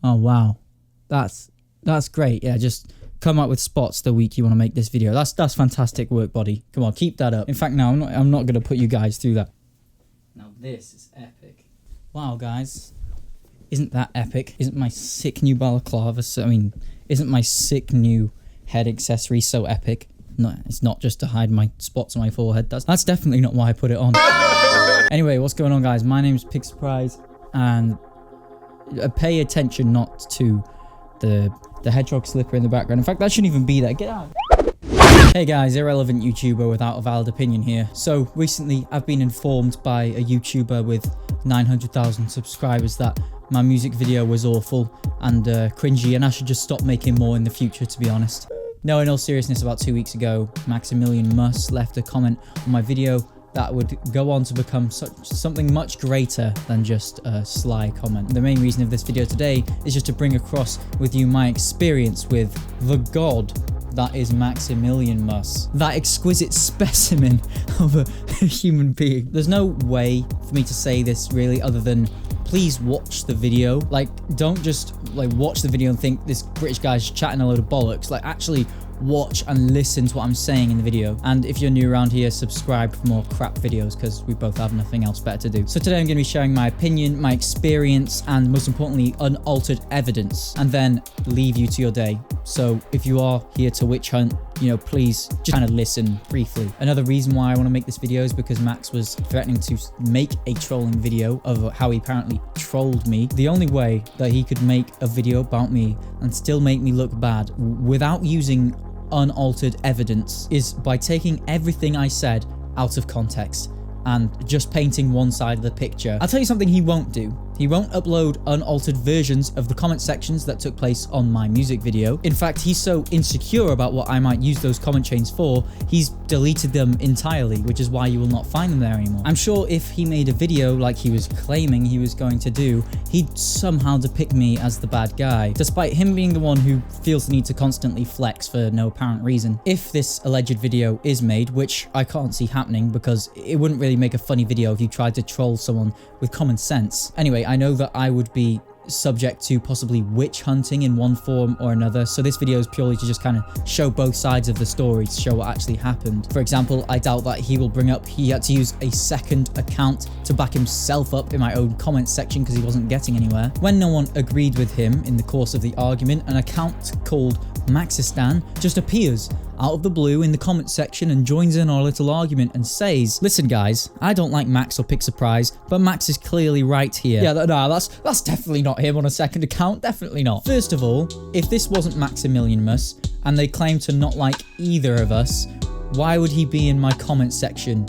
Oh, wow. That's great. Yeah, just come up with spots the week you want to make this video. That's fantastic work, buddy. Come on, keep that up. In fact, no, I'm not going to put you guys through that. Now, this is epic. Wow, guys. Isn't that epic? Isn't my sick new balaclava isn't my sick new head accessory so epic? No, it's not just to hide my spots on my forehead. That's definitely not why I put it on. Anyway, what's going on, guys? My name's Pixurprise, and pay attention not to the hedgehog slipper in the background. In fact, that shouldn't even be there. Get out. Hey guys, irrelevant YouTuber without a valid opinion here. So recently I've been informed by a YouTuber with 900,000 subscribers that my music video was awful and cringy, and I should just stop making more in the future, to be honest. No, in all seriousness, about 2 weeks ago, MaximilianMus left a comment on my video that would go on to become something much greater than just a sly comment. The main reason of this video today is just to bring across with you my experience with the god that is MaximilianMus, that exquisite specimen of a human being. There's no way for me to say this really other than please watch the video. Like, don't just watch the video and think this British guy's chatting a load of bollocks. Like, actually watch and listen to what I'm saying in the video. And if you're new around here, subscribe for more crap videos because we both have nothing else better to do. So today I'm going to be sharing my opinion, my experience, and most importantly, unaltered evidence, and then leave you to your day. So if you are here to witch hunt, please just kind of listen briefly. Another reason why I want to make this video is because Max was threatening to make a trolling video of how he apparently trolled me. The only way that he could make a video about me and still make me look bad without using unaltered evidence is by taking everything I said out of context and just painting one side of the picture. I'll tell you something he won't do. He won't upload unaltered versions of the comment sections that took place on my music video. In fact, he's so insecure about what I might use those comment chains for, he's deleted them entirely, which is why you will not find them there anymore. I'm sure if he made a video like he was claiming he was going to do, he'd somehow depict me as the bad guy, despite him being the one who feels the need to constantly flex for no apparent reason. If this alleged video is made, which I can't see happening because it wouldn't really make a funny video if you tried to troll someone with common sense. Anyway, I know that I would be subject to possibly witch hunting in one form or another, so this video is purely to just kind of show both sides of the story, to show what actually happened. For example, I doubt that he will bring up he had to use a second account to back himself up in my own comment section because he wasn't getting anywhere. When no one agreed with him in the course of the argument, an account called Maxistan just appears out of the blue in the comment section and joins in our little argument and says, "Listen guys, I don't like Max or Pixurprise, but Max is clearly right here." Yeah, no, that's definitely not him on a second account, definitely not. First of all, if this wasn't MaximilianMus and they claim to not like either of us, why would he be in my comment section?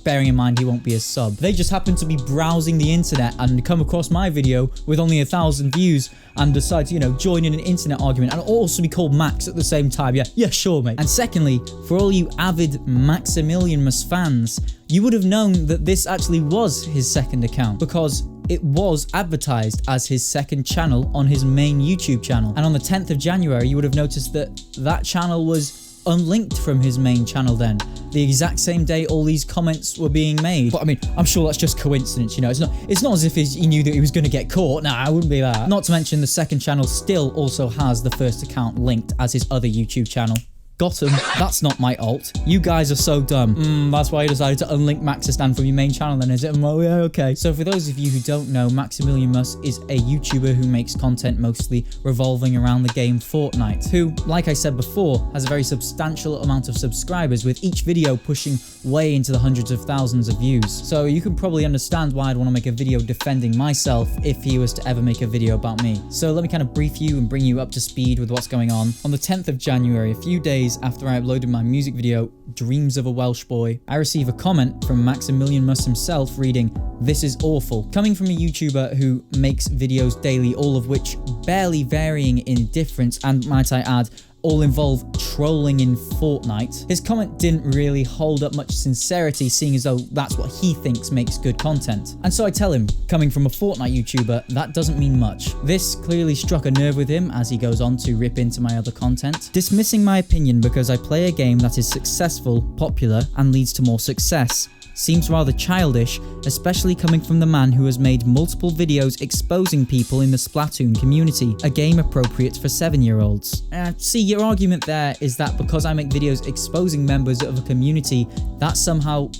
Bearing in mind he won't be a sub. They just happen to be browsing the internet and come across my video with only 1,000 views and decide to, join in an internet argument and also be called Max at the same time. Yeah, sure, mate. And secondly, for all you avid MaximilianMus fans, you would have known that this actually was his second account because it was advertised as his second channel on his main YouTube channel. And on the 10th of January, you would have noticed that that channel was unlinked from his main channel then, the exact same day all these comments were being made. But I mean, I'm sure that's just coincidence, it's not as if he knew that he was going to get caught. Nah, it wouldn't be that. Not to mention the second channel still also has the first account linked as his other YouTube channel. Got him. That's not my alt. You guys are so dumb. That's why you decided to unlink Maxistan from your main channel then, is it? Oh, yeah, okay. So for those of you who don't know, MaximilianMus is a YouTuber who makes content mostly revolving around the game Fortnite, who, like I said before, has a very substantial amount of subscribers, with each video pushing way into the hundreds of thousands of views. So you can probably understand why I'd want to make a video defending myself if he was to ever make a video about me. So let me kind of brief you and bring you up to speed with what's going on. On the 10th of January, a few days after I uploaded my music video, Dreams of a Welsh Boy, I receive a comment from MaximilianMus himself reading, "This is awful." Coming from a YouTuber who makes videos daily, all of which barely varying in difference, and might I add, all involve trolling in Fortnite, his comment didn't really hold up much sincerity, seeing as though that's what he thinks makes good content. And so I tell him, coming from a Fortnite YouTuber, that doesn't mean much. This clearly struck a nerve with him as he goes on to rip into my other content, dismissing my opinion because I play a game that is successful, popular, and leads to more success. seems rather childish, especially coming from the man who has made multiple videos exposing people in the Splatoon community, a game appropriate for 7-year-olds. See, your argument there is that because I make videos exposing members of a community, that somehow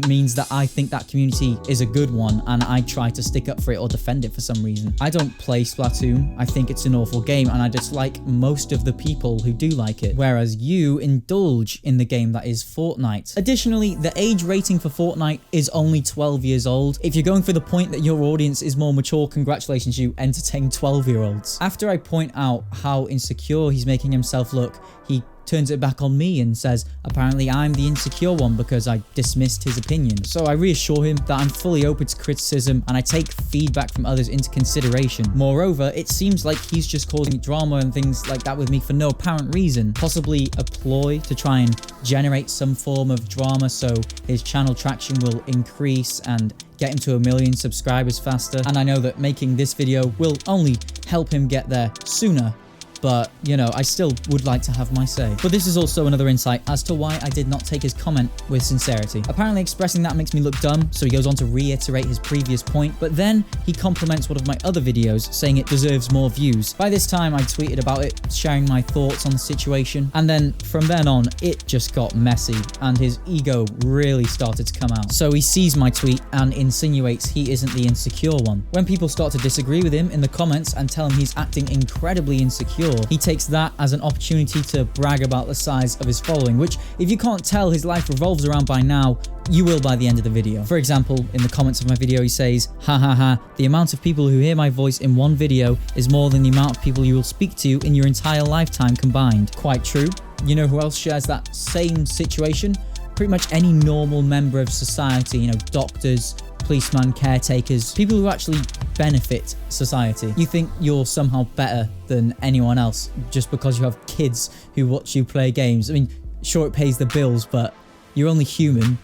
means that I think that community is a good one and I try to stick up for it or defend it for some reason. I don't play Splatoon. I think it's an awful game and I dislike most of the people who do like it, whereas you indulge in the game that is Fortnite. Additionally, the age rating for Fortnite is only 12 years old. If you're going for the point that your audience is more mature, congratulations, you entertain 12-year-olds. After I point out how insecure he's making himself look, he turns it back on me and says, apparently I'm the insecure one because I dismissed his opinion. So I reassure him that I'm fully open to criticism and I take feedback from others into consideration. Moreover, it seems like he's just causing drama and things like that with me for no apparent reason. Possibly a ploy to try and generate some form of drama so his channel traction will increase and get him to 1 million subscribers faster. And I know that making this video will only help him get there sooner. But, you know, I still would like to have my say. But this is also another insight as to why I did not take his comment with sincerity. Apparently expressing that makes me look dumb, so he goes on to reiterate his previous point, but then he compliments one of my other videos, saying it deserves more views. By this time, I tweeted about it, sharing my thoughts on the situation, and then from then on, it just got messy, and his ego really started to come out. So he sees my tweet and insinuates he isn't the insecure one. When people start to disagree with him in the comments and tell him he's acting incredibly insecure, he takes that as an opportunity to brag about the size of his following, which, if you can't tell his life revolves around by now, you will by the end of the video. For example, in the comments of my video, he says, "Ha ha ha, the amount of people who hear my voice in one video is more than the amount of people you will speak to in your entire lifetime combined." Quite true. You know who else shares that same situation? Pretty much any normal member of society, you know, doctors, policemen, caretakers, people who actually benefit society. You think you're somehow better than anyone else just because you have kids who watch you play games. I mean, sure, it pays the bills, but you're only human.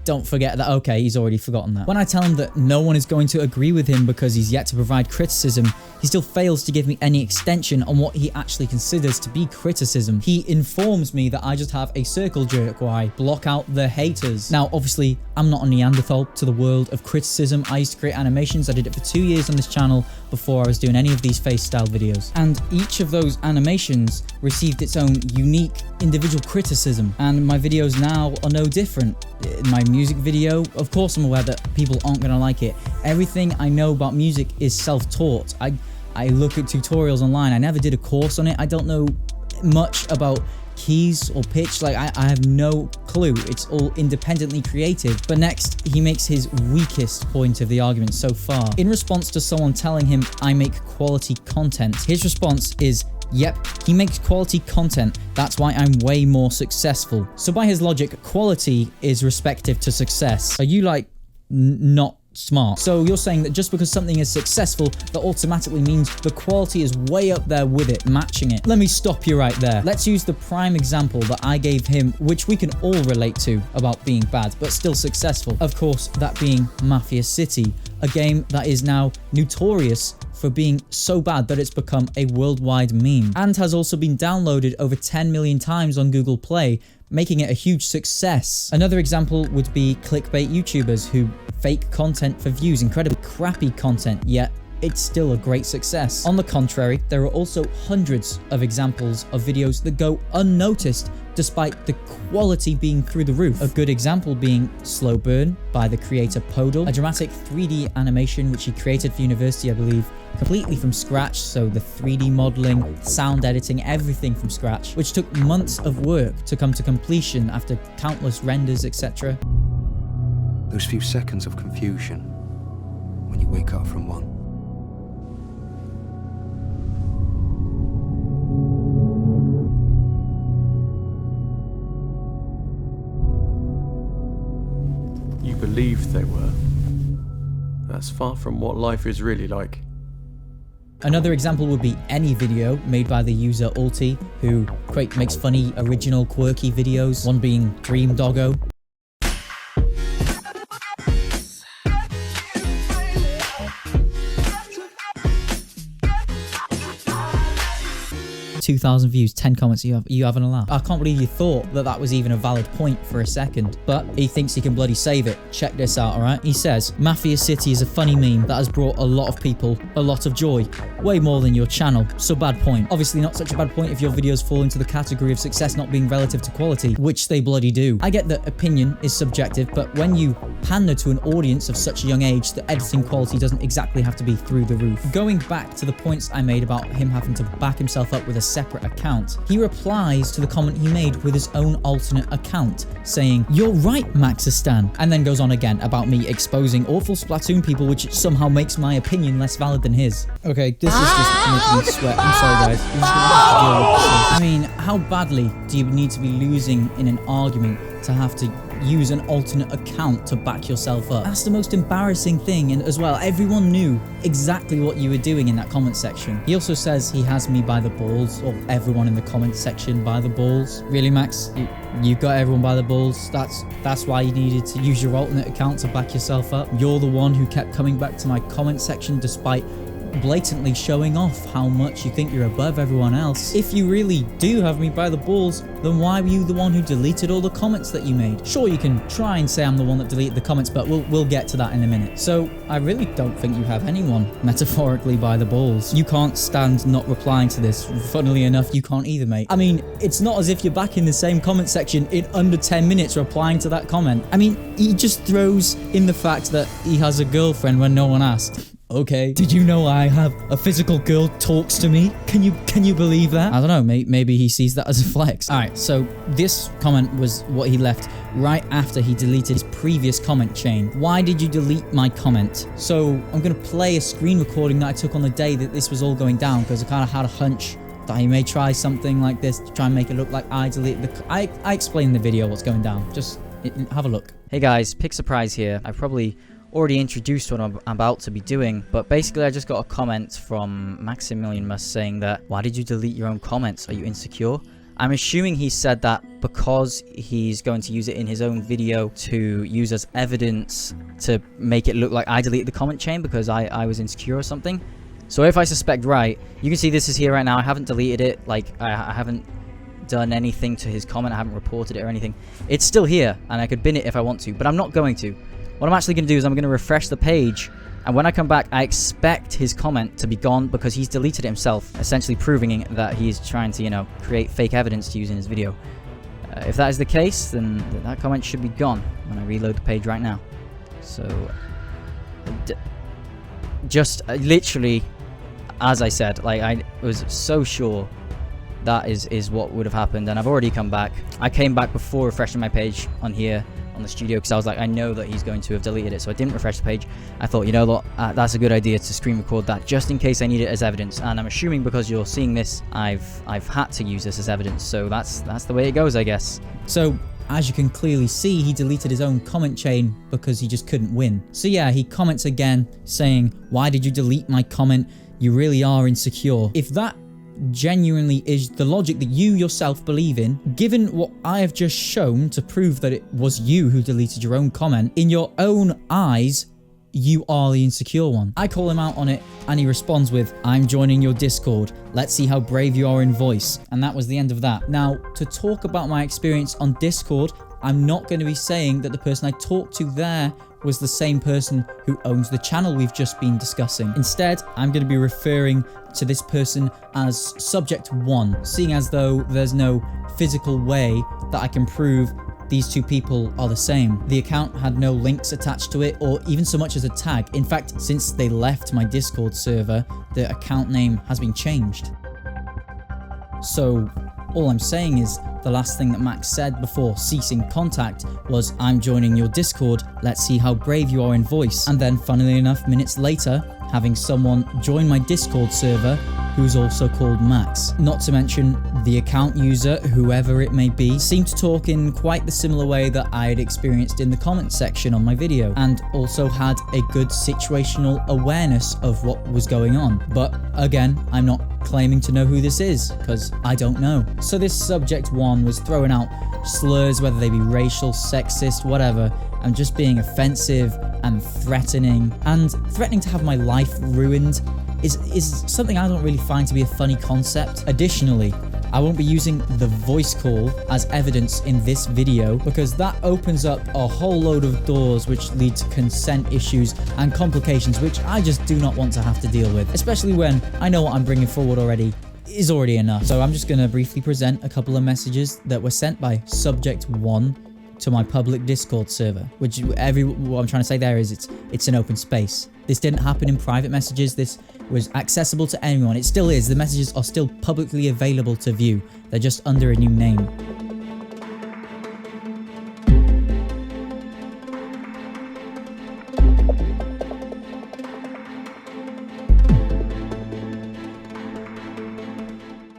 Don't forget that. Okay, he's already forgotten that. When I tell him that no one is going to agree with him because he's yet to provide criticism, he still fails to give me any extension on what he actually considers to be criticism. He informs me that I just have a circle jerk where I block out the haters. Now, obviously, I'm not a Neanderthal to the world of criticism. I used to create animations. I did it for 2 years on this channel before I was doing any of these face style videos. And each of those animations received its own unique individual criticism. And my videos now are no different. In my music video, of course I'm aware that people aren't going to like it. Everything I know about music is self-taught. I look at tutorials online. I never did a course on it. I don't know much about keys or pitch. Like, I have no clue. It's all independently created. But next, he makes his weakest point of the argument so far. In response to someone telling him I make quality content, his response is, "Yep, he makes quality content. That's why I'm way more successful." So by his logic, quality is respective to success. Are you like not smart? So you're saying that just because something is successful, that automatically means the quality is way up there with it, matching it. Let me stop you right there. Let's use the prime example that I gave him, which we can all relate to about being bad, but still successful. Of course, that being Mafia City, a game that is now notorious for being so bad that it's become a worldwide meme and has also been downloaded over 10 million times on Google Play, making it a huge success. Another example would be clickbait YouTubers who fake content for views, incredibly crappy content, yet it's still a great success. On the contrary, there are also hundreds of examples of videos that go unnoticed despite the quality being through the roof. A good example being Slow Burn by the creator Podal, a dramatic 3D animation which he created for university, I believe, completely from scratch, so the 3D modeling, sound editing, everything from scratch, which took months of work to come to completion after countless renders, etc. Those few seconds of confusion when you wake up from one. You believed they were. That's far from what life is really like. Another example would be any video made by the user Ultih, who makes funny, original, quirky videos, one being Dream Doggo. 2,000 views, 10 comments, you having a laugh? I can't believe you thought that that was even a valid point for a second. But he thinks he can bloody save it. Check this out, alright? He says, Mafia City is a funny meme that has brought a lot of people a lot of joy. Way more than your channel. So bad point. Obviously not such a bad point if your videos fall into the category of success not being relative to quality, which they bloody do. I get that opinion is subjective, but when you pander to an audience of such a young age, the editing quality doesn't exactly have to be through the roof. Going back to the points I made about him having to back himself up with a separate account, he replies to the comment he made with his own alternate account, saying, "You're right, Maxistan," and then goes on again about me exposing awful Splatoon people, which somehow makes my opinion less valid than his. Okay, this is just making me sweat. I'm sorry, guys. You're just gonna have to deal with this. I mean, how badly do you need to be losing in an argument to have to use an alternate account to back yourself up? That's the most embarrassing thing, and as well, everyone knew exactly what you were doing in that comment section. He also says he has me by the balls, or everyone in the comment section by the balls. Really, Max? You got everyone by the balls? That's why you needed to use your alternate account to back yourself up? You're the one who kept coming back to my comment section despite blatantly showing off how much you think you're above everyone else. If you really do have me by the balls, then why were you the one who deleted all the comments that you made? Sure, you can try and say I'm the one that deleted the comments, but we'll get to that in a minute. So I really don't think you have anyone metaphorically by the balls. You can't stand not replying to this. Funnily enough, you can't either, mate. I mean, it's not as if you're back in the same comment section in under 10 minutes replying to that comment. I mean, he just throws in the fact that he has a girlfriend when no one asked. Okay. Did you know I have a physical girl talks to me? Can you believe that? I don't know, maybe he sees that as a flex. Alright, so this comment was what he left right after he deleted his previous comment chain. Why did you delete my comment? So I'm gonna play a screen recording that I took on the day that this was all going down, because I kind of had a hunch that he may try something like this to try and make it look like I deleted the... I explained in the video what's going down. Just have a look. Hey guys, Pick Surprise here. I probably already introduced what I'm about to be doing, but basically I just got a comment from MaximilianMus saying that, why did you delete your own comments? Are you insecure? I'm assuming he said that because he's going to use it in his own video to use as evidence to make it look like I deleted the comment chain because I was insecure or something. So if I suspect right, you can see this is here right now. I haven't deleted it, like I haven't done anything to his comment. I haven't reported it or anything. It's still here and I could bin it if I want to, but I'm not going to. What I'm actually going to do is I'm going to refresh the page, and when I come back, I expect his comment to be gone because he's deleted it himself, essentially proving that he's trying to, you know, create fake evidence to use in his video. If that is the case, then that comment should be gone when I reload the page right now. So, just literally, as I said, like I was so sure that is what would have happened, and I've already come back. I came back before refreshing my page on here on the studio because I was like, I know that he's going to have deleted it, so I didn't refresh the page. I thought, you know what, that's a good idea to screen record that just in case I need it as evidence, and I'm assuming because you're seeing this, I've had to use this as evidence, so that's the way it goes, I guess. So as you can clearly see, he deleted his own comment chain because he just couldn't win. So yeah, he comments again saying, why did you delete my comment? You really are insecure. If that genuinely is the logic that you yourself believe in, given what I have just shown to prove that it was you who deleted your own comment, in your own eyes, you are the insecure one. I call him out on it and he responds with, I'm joining your Discord. Let's see how brave you are in voice. And that was the end of that. Now, to talk about my experience on Discord, I'm not going to be saying that the person I talked to there was the same person who owns the channel we've just been discussing. Instead, I'm going to be referring to this person as Subject 1, seeing as though there's no physical way that I can prove these two people are the same. The account had no links attached to it or even so much as a tag. In fact, since they left my Discord server, the account name has been changed. So all I'm saying is the last thing that Max said before ceasing contact was, I'm joining your Discord, let's see how brave you are in voice. And then funnily enough, minutes later, having someone join my Discord server who's also called Max. Not to mention the account user, whoever it may be, seemed to talk in quite the similar way that I had experienced in the comment section on my video, and also had a good situational awareness of what was going on. But again, I'm not claiming to know who this is, because I don't know. So this Subject 1 was throwing out slurs, whether they be racial, sexist, whatever, and just being offensive and threatening to have my life ruined is something I don't really find to be a funny concept. Additionally, I won't be using the voice call as evidence in this video because that opens up a whole load of doors which lead to consent issues and complications which I just do not want to have to deal with, especially when I know what I'm bringing forward already is already enough. So I'm just going to briefly present a couple of messages that were sent by Subject 1 to my public Discord server, which what I'm trying to say there is it's an open space. This didn't happen in private messages. This was accessible to anyone. It still is. The messages are still publicly available to view. They're just under a new name.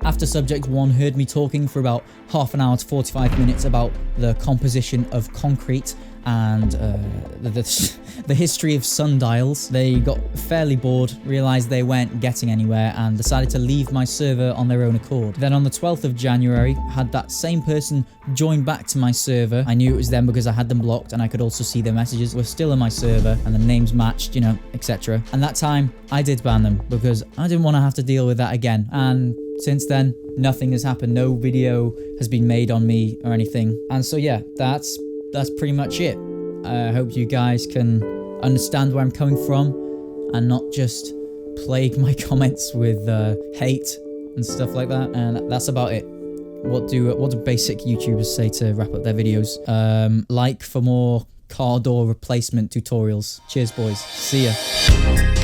After Subject 1 heard me talking for about half an hour to 45 minutes about the composition of concrete and the history of sundials, they got fairly bored, realised they weren't getting anywhere and decided to leave my server on their own accord. Then on the 12th of January, had that same person join back to my server. I knew it was them because I had them blocked and I could also see their messages were still in my server and the names matched, you know, etc. And that time, I did ban them because I didn't want to have to deal with that again. And since then, nothing has happened. No video has been made on me or anything. And so yeah, that's pretty much it. I hope you guys can understand where I'm coming from and not just plague my comments with hate and stuff like that. And that's about it. What do basic YouTubers say to wrap up their videos? Like for more car door replacement tutorials. Cheers, boys. See ya.